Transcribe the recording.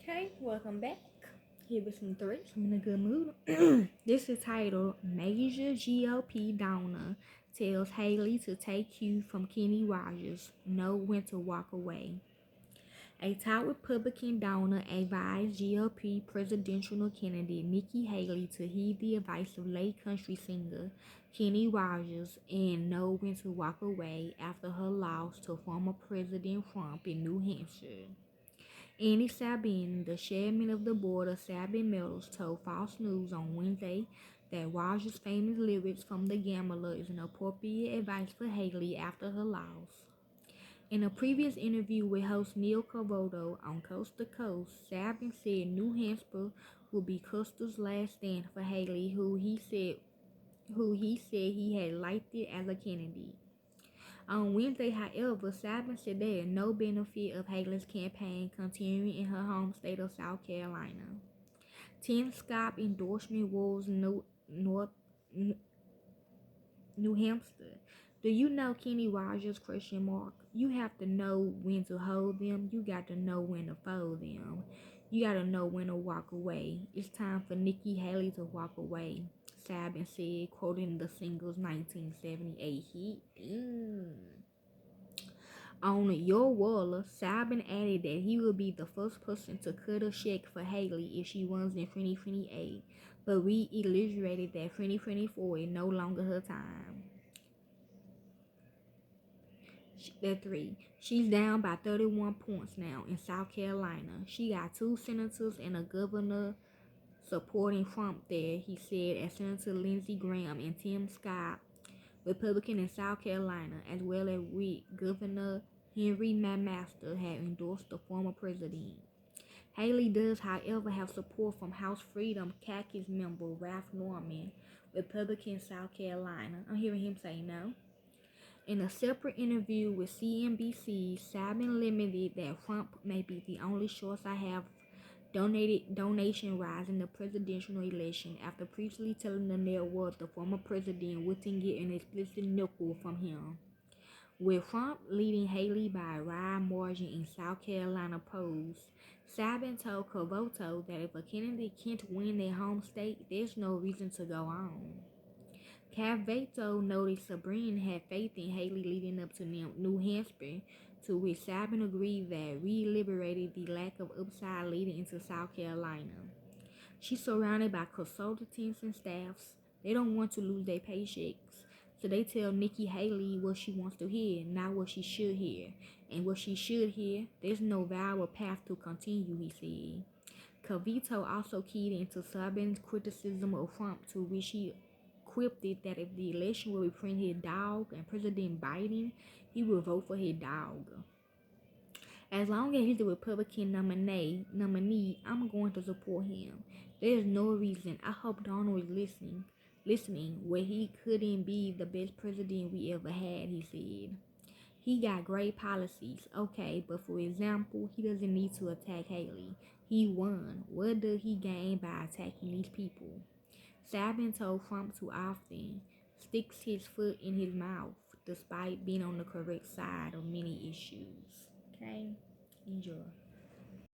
Okay, welcome back. Here with some threats. I'm in a good mood. This is titled Major GOP Donor Tells Haley to Take Cue from Kenny Rogers, Know When to Walk Away. A top Republican donor advised GOP presidential candidate Nikki Haley to heed the advice of late country singer Kenny Rogers and know when to walk away after her loss to former President Trump in New Hampshire. Andy Sabin, the chairman of the board of Sabin Metals, told Fox News on Wednesday that Rogers' famous lyrics from The Gambler is an appropriate advice for Haley after her loss. In a previous interview with host Neil Cavoto on Coast to Coast, Sabin said New Hampshire would be Custer's last stand for Haley, who he said he had liked it as a candidate. On Wednesday, however, Sabin said there is no benefit of Haley's campaign continuing in her home state of South Carolina. Tim Scott endorsement rules New Hampshire. Do you know Kenny Rogers? ? You have to know when to hold them. You got to know when to fold them. You got to know when to walk away. It's time for Nikki Haley to walk away, Sabin said, quoting the single's 1978 hit. On Your Waller, Sabin added that he will be the first person to cut a check for Haley if she runs in 2028, but reiterated that 2024 is no longer her time. That three. She's down by 31 points now in South Carolina. She got two senators and a governor supporting Trump there, he said, as Senator Lindsey Graham and Tim Scott, Republican in South Carolina, as well as with Governor Henry McMaster, had endorsed the former president. Haley does, however, have support from House Freedom Caucus member Ralph Norman, Republican South Carolina. I'm hearing him say no. In a separate interview with CNBC, Sabin limited that Trump may be the only choice I have donation rise in the presidential election after previously telling the network the former president wouldn't get an explicit nickel from him. With Trump leading Haley by a wide margin in South Carolina polls, Sabin told Cavoto that if a candidate can't win their home state, there's no reason to go on. Cavato noted Sabin had faith in Haley leading up to New Hampshire, to which Sabin agreed that re-liberated the lack of upside leading into South Carolina. She's surrounded by consultants and staffs. They don't want to lose their paychecks, so they tell Nikki Haley what she wants to hear, not what she should hear. And what she should hear, there's no viable path to continue, he said. Cavito also keyed into Sabin's criticism of Trump, to which he quipped that if the election were between his dog and President Biden, he would vote for his dog. As long as he's the Republican nominee, I'm going to support him. There's no reason. I hope Donald is listening where he couldn't be the best president we ever had, he said. He got great policies, okay, but for example, he doesn't need to attack Haley. He won. What does he gain by attacking these people? Sabin told Trump to often sticks his foot in his mouth despite being on the correct side of many issues. Okay? Enjoy.